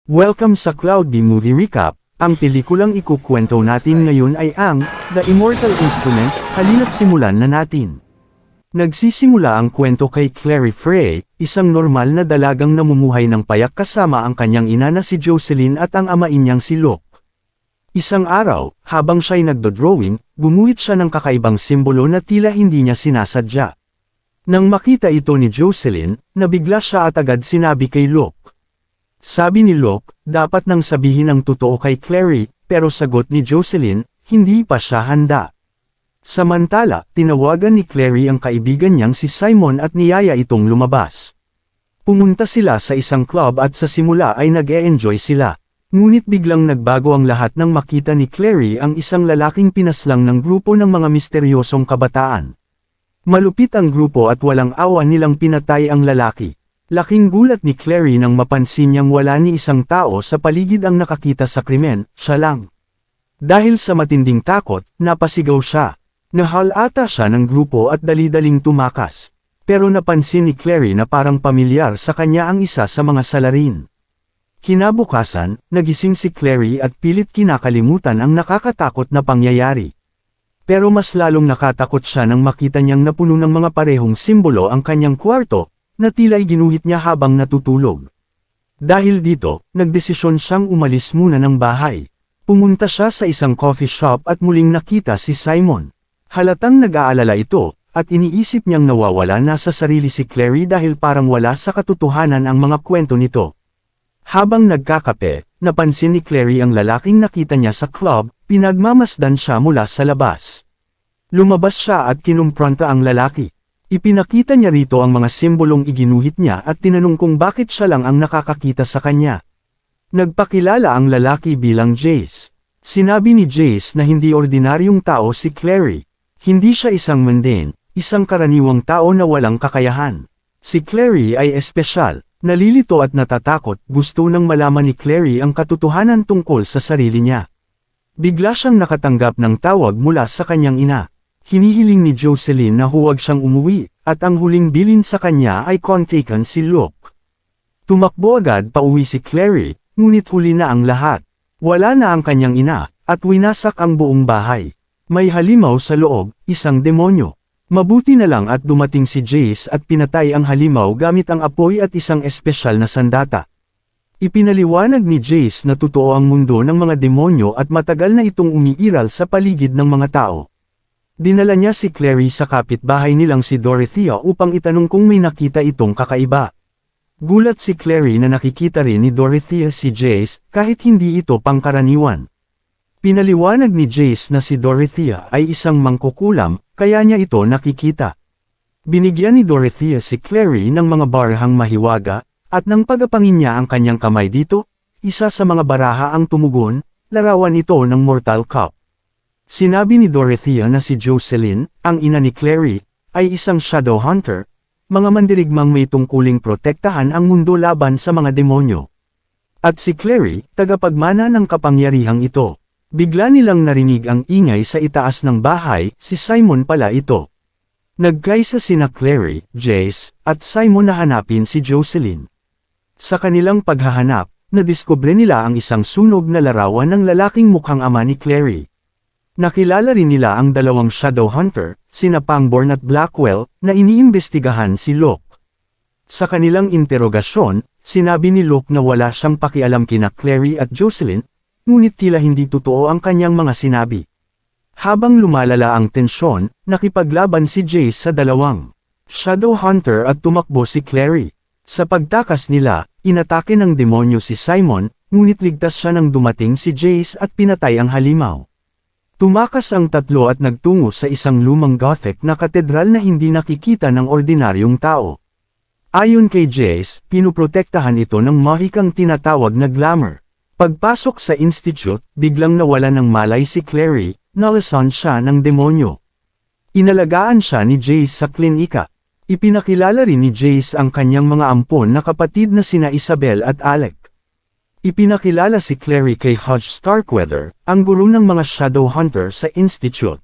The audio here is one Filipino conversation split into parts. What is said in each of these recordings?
Welcome sa Cloudy Movie Recap. Ang pelikulang ikukwento natin ngayon ay ang The Immortal Instrument. Halina't simulan na natin. Nagsisimula ang kwento kay Clary Frey, isang normal na dalagang namumuhay ng payak kasama ang kanyang ina na si Jocelyn at ang amain niyang si Luke. Isang araw, habang siya'y nagdodrawing, gumuhit siya ng kakaibang simbolo na tila hindi niya sinasadya. Nang makita ito ni Jocelyn, nabigla siya at agad sinabi kay Luke. Sabi ni Luke, dapat nang sabihin ang totoo kay Clary, pero sagot ni Jocelyn, hindi pa siya handa. Samantala, tinawagan ni Clary ang kaibigan niyang si Simon at niyaya itong lumabas. Pumunta sila sa isang club at sa simula ay nag-e-enjoy sila. Ngunit biglang nagbago ang lahat nang makita ni Clary ang isang lalaking pinaslang ng grupo ng mga misteryosong kabataan. Malupit ang grupo at walang awa nilang pinatay ang lalaki. Laking gulat ni Clary nang mapansin niyang wala ni isang tao sa paligid ang nakakita sa krimen, siya lang. Dahil sa matinding takot, napasigaw siya. Nahalata siya ng grupo at dali-daling tumakas. Pero napansin ni Clary na parang pamilyar sa kanya ang isa sa mga salarin. Kinabukasan, nagising si Clary at pilit kinakalimutan ang nakakatakot na pangyayari. Pero mas lalong nakatakot siya nang makita niyang napuno ng mga parehong simbolo ang kanyang kwarto, na tila'y ginuhit niya habang natutulog. Dahil dito, nagdesisyon siyang umalis muna ng bahay. Pumunta siya sa isang coffee shop at muling nakita si Simon. Halatang nag-aalala ito, at iniisip niyang nawawala na sa sarili si Clary dahil parang wala sa katotohanan ang mga kwento nito. Habang nagkakape, napansin ni Clary ang lalaking nakita niya sa club, pinagmamasdan siya mula sa labas. Lumabas siya at kinumpronta ang lalaki. Ipinakita niya rito ang mga simbolong iginuhit niya at tinanong kung bakit siya lang ang nakakakita sa kanya. Nagpakilala ang lalaki bilang Jace. Sinabi ni Jace na hindi ordinaryong tao si Clary. Hindi siya isang mundane, isang karaniwang tao na walang kakayahan. Si Clary ay espesyal, nalilito at natatakot, gusto nang malaman ni Clary ang katotohanan tungkol sa sarili niya. Bigla siyang nakatanggap ng tawag mula sa kanyang ina. Hinihiling ni Jocelyn na huwag siyang umuwi, at ang huling bilin sa kanya ay kontakan si Luke. Tumakbo agad pauwi si Clary, ngunit huli na ang lahat. Wala na ang kanyang ina, at winasak ang buong bahay. May halimaw sa loob, isang demonyo. Mabuti na lang at dumating si Jace at pinatay ang halimaw gamit ang apoy at isang espesyal na sandata. Ipinaliwanag ni Jace na totoo ang mundo ng mga demonyo at matagal na itong umiiral sa paligid ng mga tao. Dinala niya si Clary sa kapitbahay nilang si Dorothea upang itanong kung may nakita itong kakaiba. Gulat si Clary na nakikita rin ni Dorothea si Jace, kahit hindi ito pangkaraniwan. Pinaliwanag ni Jace na si Dorothea ay isang mangkukulam, kaya niya ito nakikita. Binigyan ni Dorothea si Clary ng mga barahang mahiwaga, at nang pagapangin niya ang kanyang kamay dito, isa sa mga baraha ang tumugon, larawan ito ng Mortal Cup. Sinabi ni Dorothea na si Jocelyn, ang ina ni Clary, ay isang shadow hunter, mga mandirigmang may tungkuling protektahan ang mundo laban sa mga demonyo. At si Clary, tagapagmana ng kapangyarihang ito. Bigla nilang narinig ang ingay sa itaas ng bahay, si Simon pala ito. Nagkaisa sina Clary, Jace, at Simon na hanapin si Jocelyn. Sa kanilang paghahanap, nadiskubre nila ang isang sunog na larawan ng lalaking mukhang ama ni Clary. Nakilala rin nila ang dalawang shadow hunter, sina Pangborn at Blackwell, na iniimbestigahan si Luke. Sa kanilang interogasyon, sinabi ni Luke na wala siyang pakialam kina Clary at Jocelyn, ngunit tila hindi totoo ang kanyang mga sinabi. Habang lumalala ang tensyon, nakipaglaban si Jace sa dalawang shadow hunter at tumakbo si Clary. Sa pagtakas nila, inatake ng demonyo si Simon, ngunit ligtas siya nang dumating si Jace at pinatay ang halimaw. Tumakas ang tatlo at nagtungo sa isang lumang Gothic na katedral na hindi nakikita ng ordinaryong tao. Ayon kay Jace, pinuprotektahan ito ng mahikang tinatawag na glamour. Pagpasok sa institute, biglang nawala ng malay si Clary, nalasan siya ng demonyo. Inalagaan siya ni Jace sa klinika. Ipinakilala rin ni Jace ang kanyang mga ampon na kapatid na sina Isabel at Alec. Ipinakilala si Clary kay Hodge Starkweather, ang guro ng mga shadow hunter sa institute.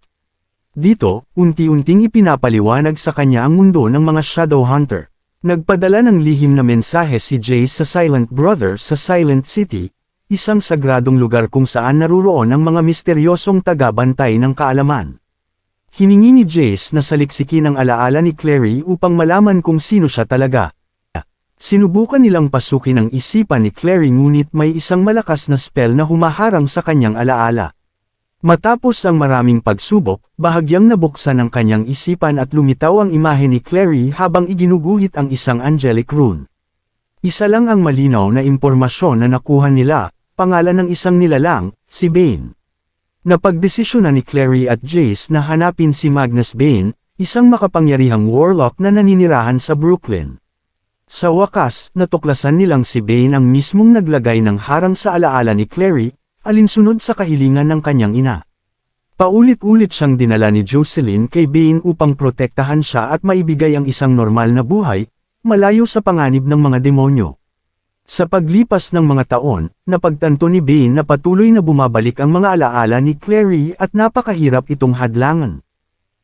Dito, unti-unting ipinapaliwanag sa kanya ang mundo ng mga shadow hunter. Nagpadala ng lihim na mensahe si Jace sa Silent Brother sa Silent City, isang sagradong lugar kung saan naruroon ang mga misteryosong taga-bantay ng kaalaman. Hiningi ni Jace na saliksikin ang alaala ni Clary upang malaman kung sino siya talaga. Sinubukan nilang pasukin ang isipan ni Clary ngunit may isang malakas na spell na humaharang sa kanyang alaala. Matapos ang maraming pagsubok, bahagyang nabuksan ang kanyang isipan at lumitaw ang imahe ni Clary habang iginuguhit ang isang angelic rune. Isa lang ang malinaw na impormasyon na nakuha nila, pangalan ng isang nilalang, si Bane. Napagdesisyonan ni Clary at Jace na hanapin si Magnus Bane, isang makapangyarihang warlock na naninirahan sa Brooklyn. Sa wakas, natuklasan nilang si Bane ang mismong naglagay ng harang sa alaala ni Clary, alinsunod sa kahilingan ng kanyang ina. Paulit-ulit siyang dinala ni Jocelyn kay Bane upang protektahan siya at maibigay ang isang normal na buhay, malayo sa panganib ng mga demonyo. Sa paglipas ng mga taon, napagtanto ni Bane na patuloy na bumabalik ang mga alaala ni Clary at napakahirap itong hadlangan.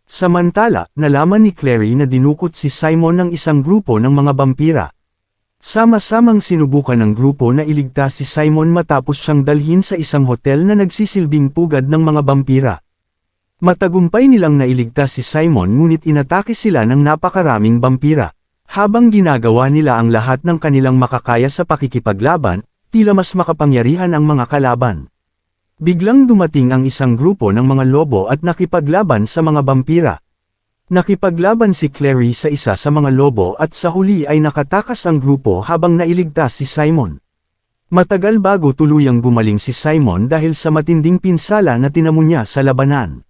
Samantala, nalaman ni Clary na dinukot si Simon ng isang grupo ng mga vampira. Sama-samang sinubukan ng grupo na iligtas si Simon matapos siyang dalhin sa isang hotel na nagsisilbing pugad ng mga vampira. Matagumpay nilang nailigtas si Simon ngunit inatake sila ng napakaraming vampira. Habang ginagawa nila ang lahat ng kanilang makakaya sa pakikipaglaban, tila mas makapangyarihan ang mga kalaban. Biglang dumating ang isang grupo ng mga lobo at nakipaglaban sa mga vampira. Nakipaglaban si Clary sa isa sa mga lobo at sa huli ay nakatakas ang grupo habang nailigtas si Simon. Matagal bago tuluyang gumaling si Simon dahil sa matinding pinsala na tinamo niya sa labanan.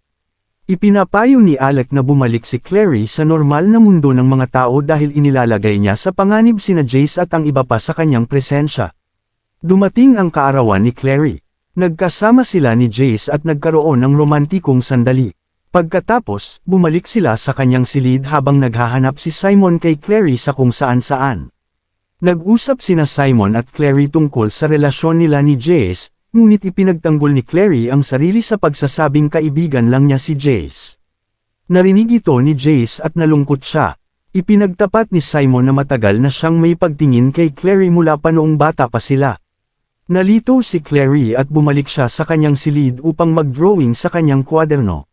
Ipinapayo ni Alec na bumalik si Clary sa normal na mundo ng mga tao dahil inilalagay niya sa panganib sina Jace at ang iba pa sa kanyang presensya. Dumating ang kaarawan ni Clary. Nagkasama sila ni Jace at nagkaroon ng romantikong sandali. Pagkatapos, bumalik sila sa kanyang silid habang naghahanap si Simon kay Clary sa kung saan-saan. Nag-usap sina Simon at Clary tungkol sa relasyon nila ni Jace, ngunit ipinagtanggol ni Clary ang sarili sa pagsasabing kaibigan lang niya si Jace. Narinig ito ni Jace at nalungkot siya. Ipinagtapat ni Simon na matagal na siyang may pagtingin kay Clary mula pa noong bata pa sila. Nalito si Clary at bumalik siya sa kanyang silid upang mag-drawing sa kanyang kwaderno.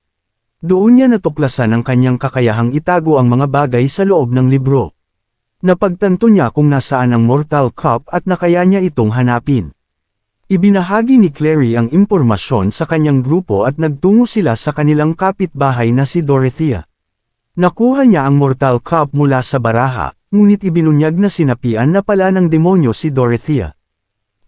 Doon niya natuklasan ang kanyang kakayahang itago ang mga bagay sa loob ng libro. Napagtanto niya kung nasaan ang Mortal Cup at nakaya niya itong hanapin. Ibinahagi ni Clary ang impormasyon sa kanyang grupo at nagtungo sila sa kanilang kapitbahay na si Dorothea. Nakuha niya ang Mortal Cup mula sa baraha, ngunit ibinunyag na sinapian na pala ng demonyo si Dorothea.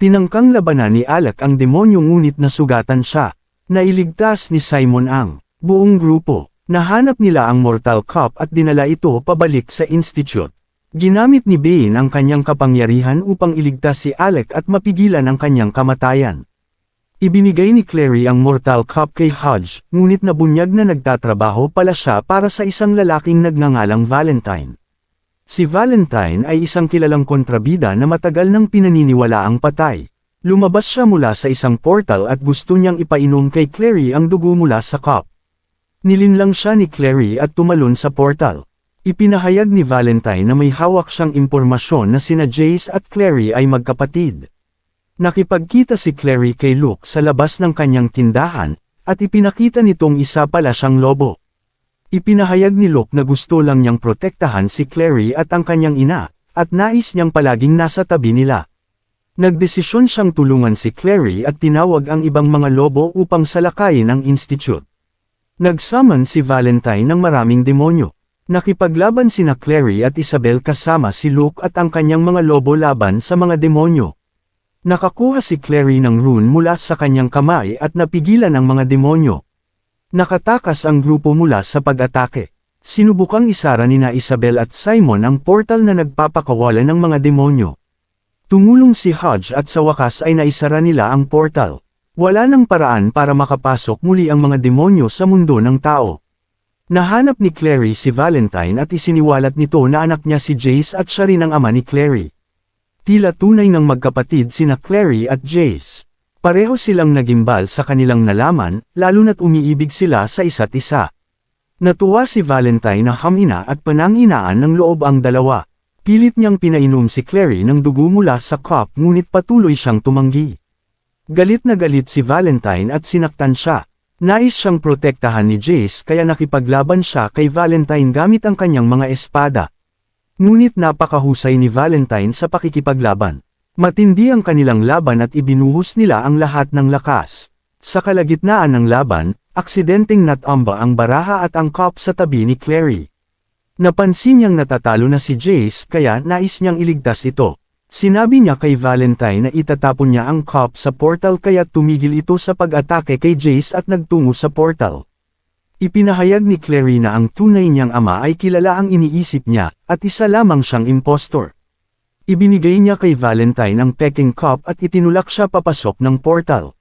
Tinangkang labanan ni Alec ang demonyo ngunit nasugatan siya. Nailigtas ni Simon ang buong grupo. Nahanap nila ang Mortal Cup at dinala ito pabalik sa Institute. Ginamit ni Bane ang kanyang kapangyarihan upang iligtas si Alec at mapigilan ang kanyang kamatayan. Ibinigay ni Clary ang Mortal Cup kay Hodge, ngunit nabunyag na nagtatrabaho pala siya para sa isang lalaking nagngangalang Valentine. Si Valentine ay isang kilalang kontrabida na matagal nang pinaniniwalaang patay. Lumabas siya mula sa isang portal at gusto niyang ipainom kay Clary ang dugo mula sa cup. Nilinlang siya ni Clary at tumalon sa portal. Ipinahayag ni Valentine na may hawak siyang impormasyon na sina Jace at Clary ay magkapatid. Nakipagkita si Clary kay Luke sa labas ng kanyang tindahan, at ipinakita nitong isa pala siyang lobo. Ipinahayag ni Luke na gusto lang niyang protektahan si Clary at ang kanyang ina, at nais niyang palaging nasa tabi nila. Nagdesisyon siyang tulungan si Clary at tinawag ang ibang mga lobo upang salakayin ang Institute. Nagsaman si Valentine ng maraming demonyo. Nakipaglaban sina Clary at Isabel kasama si Luke at ang kanyang mga lobo laban sa mga demonyo. Nakakuha si Clary ng rune mula sa kanyang kamay at napigilan ang mga demonyo. Nakatakas ang grupo mula sa pag-atake. Sinubukang isara nina Isabel at Simon ang portal na nagpapakawalan ng mga demonyo. Tumulong si Hodge at sa wakas ay naisara nila ang portal. Wala nang paraan para makapasok muli ang mga demonyo sa mundo ng tao. Nahanap ni Clary si Valentine at isiniwalat nito na anak niya si Jace at siya rin ang ama ni Clary. Tila tunay ng magkapatid sina Clary at Jace. Pareho silang nagimbal sa kanilang nalaman, lalo na't umiibig sila sa isa't isa. Natuwa si Valentine na hamina at pananginaan ng loob ang dalawa. Pilit niyang pinainom si Clary ng dugo mula sa cup ngunit patuloy siyang tumanggi. Galit na galit si Valentine at sinaktan siya. Nais siyang protektahan ni Jace kaya nakipaglaban siya kay Valentine gamit ang kanyang mga espada. Ngunit napakahusay ni Valentine sa pakikipaglaban. Matindi ang kanilang laban at ibinuhos nila ang lahat ng lakas. Sa kalagitnaan ng laban, aksidenteng natamba ang baraha at ang cup sa tabi ni Clary. Napansin niyang natatalo na si Jace kaya nais niyang iligtas ito. Sinabi niya kay Valentine na itatapon niya ang cup sa portal kaya tumigil ito sa pag-atake kay Jace at nagtungo sa portal. Ipinahayag ni Clary na ang tunay niyang ama ay kilala ang iniisip niya, at isa lamang siyang impostor. Ibinigay niya kay Valentine ang peking cup at itinulak siya papasok ng portal.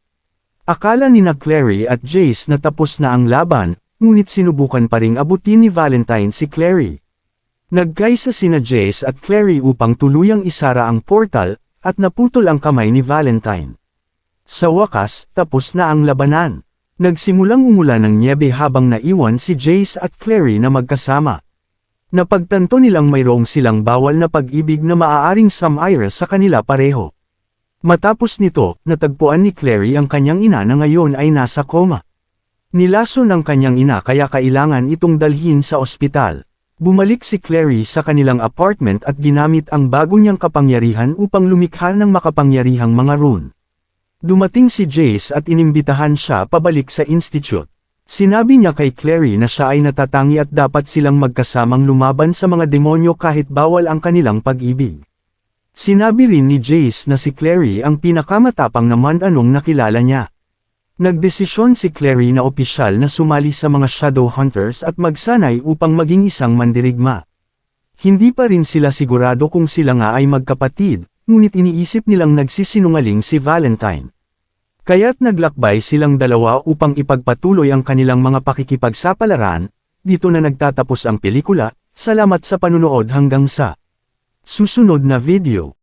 Akala ni Clary at Jace na tapos na ang laban, ngunit sinubukan pa ring abutin ni Valentine si Clary. Nagkaisa sina Jace at Clary upang tuluyang isara ang portal, at naputol ang kamay ni Valentine. Sa wakas, tapos na ang labanan. Nagsimulang umulan ng nyebe habang naiwan si Jace at Clary na magkasama. Napagtanto nilang mayroong silang bawal na pag-ibig na maaaring sumira sa kanila pareho. Matapos nito, natagpuan ni Clary ang kanyang ina na ngayon ay nasa koma. Nilaso ng kanyang ina kaya kailangan itong dalhin sa ospital. Bumalik si Clary sa kanilang apartment at ginamit ang bago niyang kapangyarihan upang lumikha ng makapangyarihang mga rune. Dumating si Jace at inimbitahan siya pabalik sa institute. Sinabi niya kay Clary na siya ay natatangi at dapat silang magkasamang lumaban sa mga demonyo kahit bawal ang kanilang pag-ibig. Sinabi rin ni Jace na si Clary ang pinakamatapang na mandanong nakilala niya. Nagdesisyon si Clary na opisyal na sumali sa mga Shadow Hunters at magsanay upang maging isang mandirigma. Hindi pa rin sila sigurado kung sila nga ay magkapatid, ngunit iniisip nilang nagsisinungaling si Valentine. Kaya't naglakbay silang dalawa upang ipagpatuloy ang kanilang mga pakikipagsapalaran. Dito na nagtatapos ang pelikula. Salamat sa panunood hanggang sa susunod na video.